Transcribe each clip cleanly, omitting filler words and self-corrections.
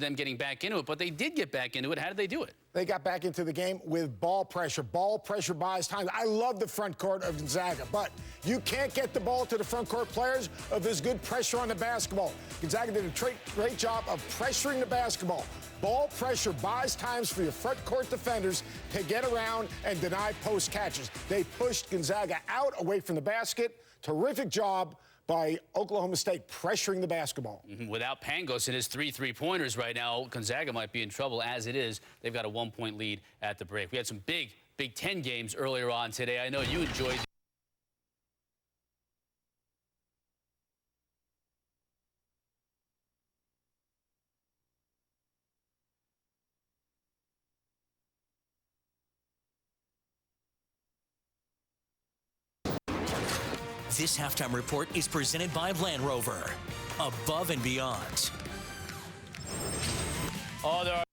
them getting back into it, but they did get back into it. How did they do it? They got back into the game with ball pressure. Ball pressure buys time. I love the front court of Gonzaga, but you can't get the ball to the front court players if there's good pressure on the basketball. Gonzaga did a great job of pressuring the basketball. Ball pressure buys times for your front court defenders to get around and deny post catches. They pushed Gonzaga out away from the basket. Terrific job by Oklahoma State pressuring the basketball. Without Pangos and his three-pointers right now, Gonzaga might be in trouble as it is. They've got a 1-point lead at the break. We had some big Big Ten games earlier on today. I know you enjoyed This halftime report is presented by Land Rover. Above and beyond. Oh, there are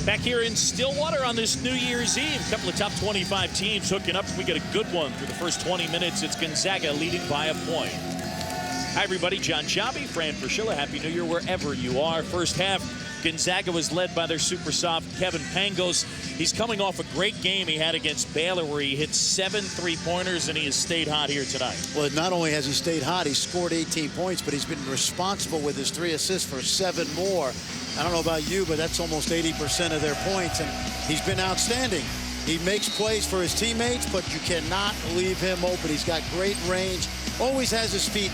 back here in Stillwater on this New Year's Eve. A couple of top 25 teams hooking up. We get a good one through the first 20 minutes. It's Gonzaga leading by a point. Hi, everybody. John Chabi, Fran Fraschilla. Happy New Year wherever you are. First half, Gonzaga was led by their super soft Kevin Pangos. He's coming off a great game he had against Baylor where he hit 7 3-pointers, and he has stayed hot here tonight. Well, not only has he stayed hot, he scored 18 points, but he's been responsible with his 3 assists for 7 more. I don't know about you, but that's almost 80% of their points, and he's been outstanding. He makes plays for his teammates, but you cannot leave him open. He's got great range, always has his feet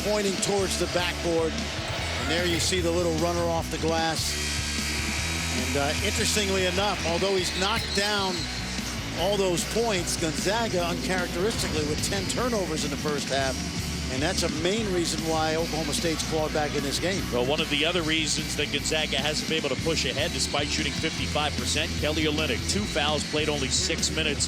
pointing towards the backboard. And there you see the little runner off the glass. And interestingly enough, although he's knocked down all those points, Gonzaga uncharacteristically with 10 turnovers in the first half. And that's a main reason why Oklahoma State's clawed back in this game. Well, one of the other reasons that Gonzaga hasn't been able to push ahead despite shooting 55%, Kelly Olynyk, 2 fouls, played only 6 minutes.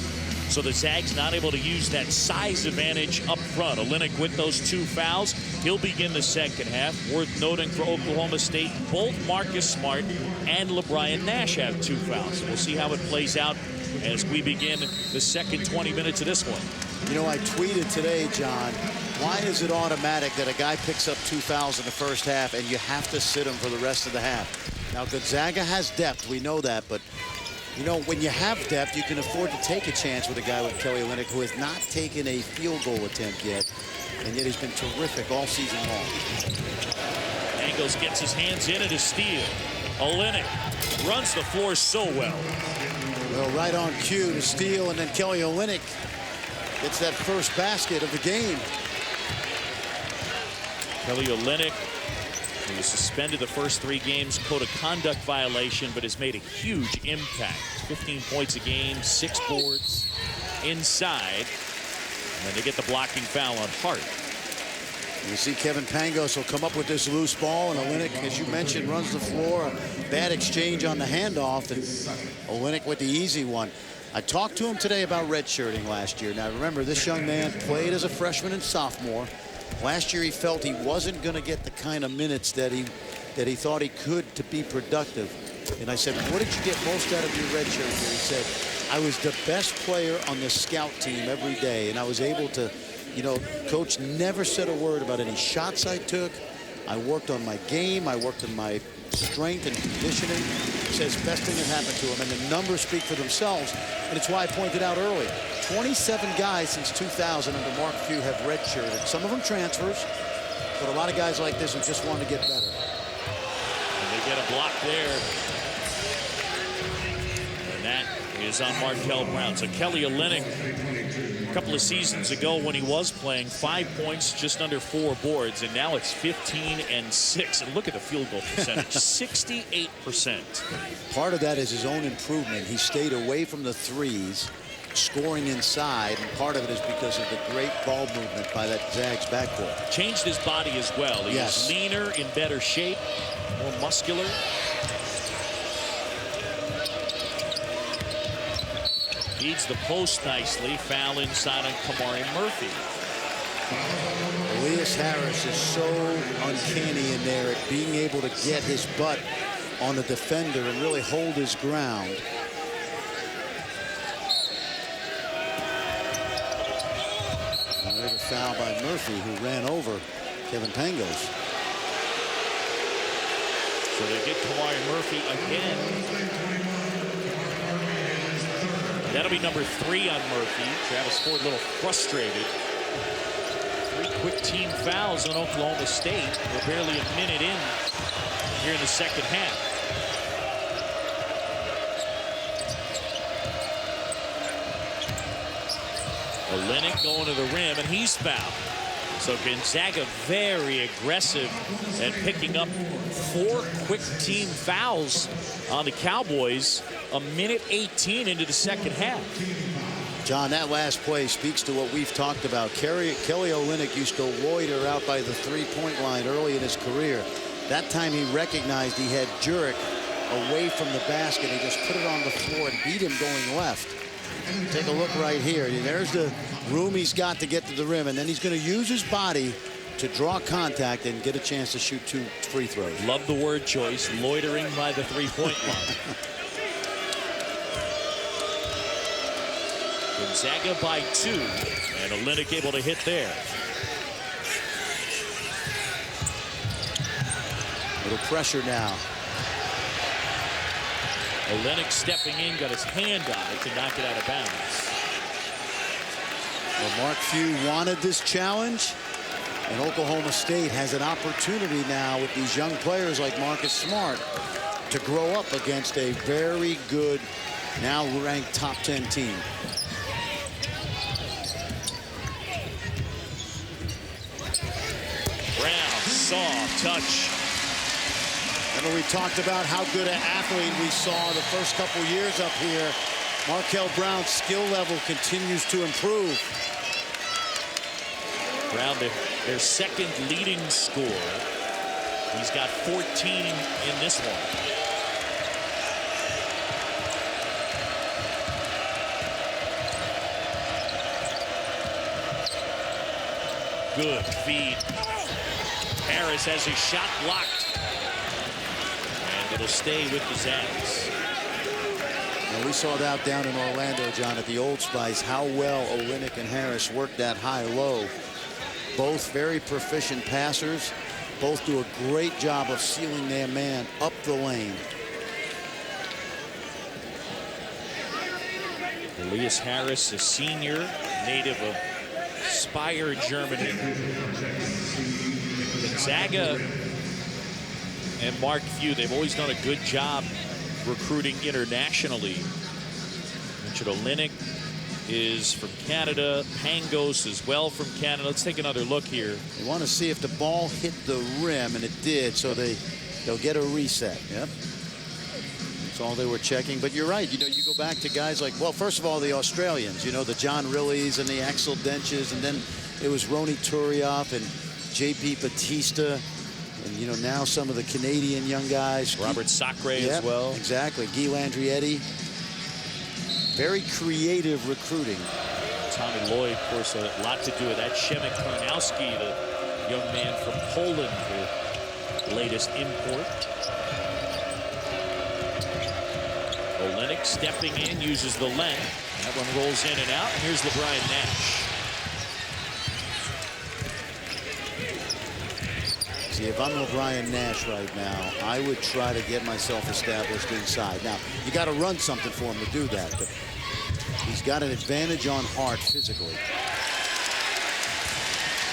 So the Zags not able to use that size advantage up front. Olynyk with those 2 fouls. He'll begin the second half. Worth noting for Oklahoma State, both Marcus Smart and LeBron Nash have 2 fouls. We'll see how it plays out as we begin the second 20 minutes of this one. You know, I tweeted today, John, why is it automatic that a guy picks up 2 fouls in the first half and you have to sit him for the rest of the half? Now, Gonzaga has depth. We know that. But, you know, when you have depth, you can afford to take a chance with a guy like Kelly Olynyk, who has not taken a field goal attempt yet. And yet he's been terrific all season long. Pangos gets his hands in at a steal. Olynyk runs the floor so well. Well, right on cue to steal, and then Kelly Olynyk gets that first basket of the game. Kelly Olynyk, he was suspended the first 3 games, code of conduct violation, but has made a huge impact. 15 points a game, 6 boards inside. And then they get the blocking foul on Hart. You see Kevin Pangos will come up with this loose ball, and Olynyk, as you mentioned, runs the floor. A bad exchange on the handoff, and Olynyk with the easy one. I talked to him today about redshirting last year. Now, remember, this young man played as a freshman and sophomore. Last year, he felt he wasn't going to get the kind of minutes that he thought he could to be productive. And I said, what did you get most out of your redshirt year? He said, I was the best player on the scout team every day, and I was able to, you know, coach never said a word about any shots I took. I worked on my game. I worked on my strength and conditioning. He says best thing that happened to him, and the numbers speak for themselves. And it's why I pointed out earlier, 27 guys since 2000 under Mark Few have redshirted. Some of them transfers, but a lot of guys like this who just want to get better. And they They get a block there. And that is on Markel Brown. So Kelly Olynyk, a couple of seasons ago when he was playing, 5 points, just under 4 boards, and now it's 15 and 6. And look at the field goal percentage, 68%. Part of that is his own improvement. He stayed away from the threes, scoring inside, and part of it is because of the great ball movement by that Zags backcourt. Changed his body as well. He is leaner, in better shape, more muscular. Feeds the post nicely. Foul inside on Kamari Murphy. Elias Harris is so uncanny in there at being able to get his butt on the defender and really hold his ground. There's a foul by Murphy, who ran over Kevin Pangos. So they get Kamari Murphy again. That'll be number 3 on Murphy. Travis Ford a little frustrated. 3 quick team fouls on Oklahoma State. We're barely a minute in here in the second half. Olynyk going to the rim, and he's fouled. So Gonzaga very aggressive and picking up 4 quick team fouls on the Cowboys. A minute 18 into the second half. John, that last play speaks to what we've talked about. Kelly Olynyk used to loiter out by the three-point line early in his career. That time he recognized he had Jurek away from the basket. He just put it on the floor and beat him going left. Take a look right here. There's the room he's got to get to the rim, and then he's going to use his body to draw contact and get a chance to shoot 2 free throws. Love the word choice, loitering by the three-point line. Gonzaga by 2, and Olynyk able to hit there. Little pressure now. Olynyk stepping in, got his hand on it to knock it out of bounds. Well, Mark Few wanted this challenge, and Oklahoma State has an opportunity now with these young players like Marcus Smart to grow up against a very good, now ranked top 10 team. Brown, soft touch. Remember, we talked about how good an athlete we saw the first couple years up here. Markel Brown's skill level continues to improve. Brown, their second leading scorer. He's got 14 in this one. Good feed. Harris has his shot blocked. And it'll stay with the Zags. And we saw that down in Orlando, John, at the Old Spice, how well Olynyk and Harris worked that high-low. Both very proficient passers. Both do a great job of sealing their man up the lane. Elias Harris, a senior, native of Speyer, Germany. Gonzaga and Mark Few, they've always done a good job recruiting internationally. Mentioned Olynyk is from Canada. Pangos as well from Canada. Let's take another look here. They want to see if the ball hit the rim, and it did, so they'll get a reset. Yep. That's all they were checking. But you're right. You know, you go back to guys like, well, first of all, the Australians, you know, the John Rillies and the Axel Denches, and then it was Ronny Turiaf and J.P. Batista, and, you know, now some of the Canadian young guys. Robert Sacre as well. Exactly. Guy Landrietti. Very creative recruiting. Tommy Lloyd, of course, a lot to do with that. Shemek Karnowski, the young man from Poland, the latest import. Olynyk stepping in, uses the length. That one rolls in and out. And here's LeBron Nash. See, if I'm LeBron Nash right now, I would try to get myself established inside. Now, you got to run something for him to do that, but he's got an advantage on Hart physically.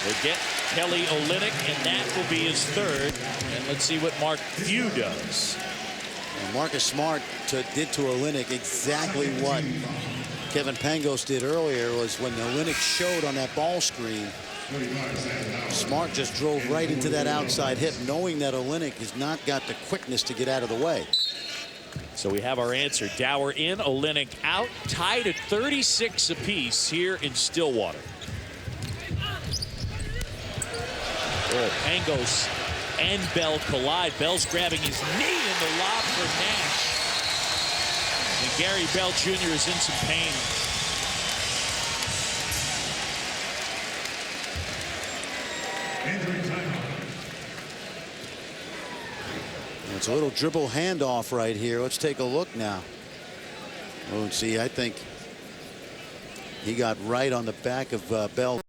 They get Kelly Olynyk, and that will be his third. And let's see what Mark Few does. And Marcus Smart did to Olynyk exactly what Kevin Pangos did earlier. Was when Olynyk showed on that ball screen, Smart just drove right into that outside hip, knowing that Olynyk has not got the quickness to get out of the way. So we have our answer. Dower in, Olynyk out, tied at 36 apiece here in Stillwater. Oh, Pangos and Bell collide. Bell's grabbing his knee in the lob for Nash. And Gary Bell Jr. is in some pain. It's a little dribble handoff right here. Let's take a look now. Oh, see, I think he got right on the back of Bell.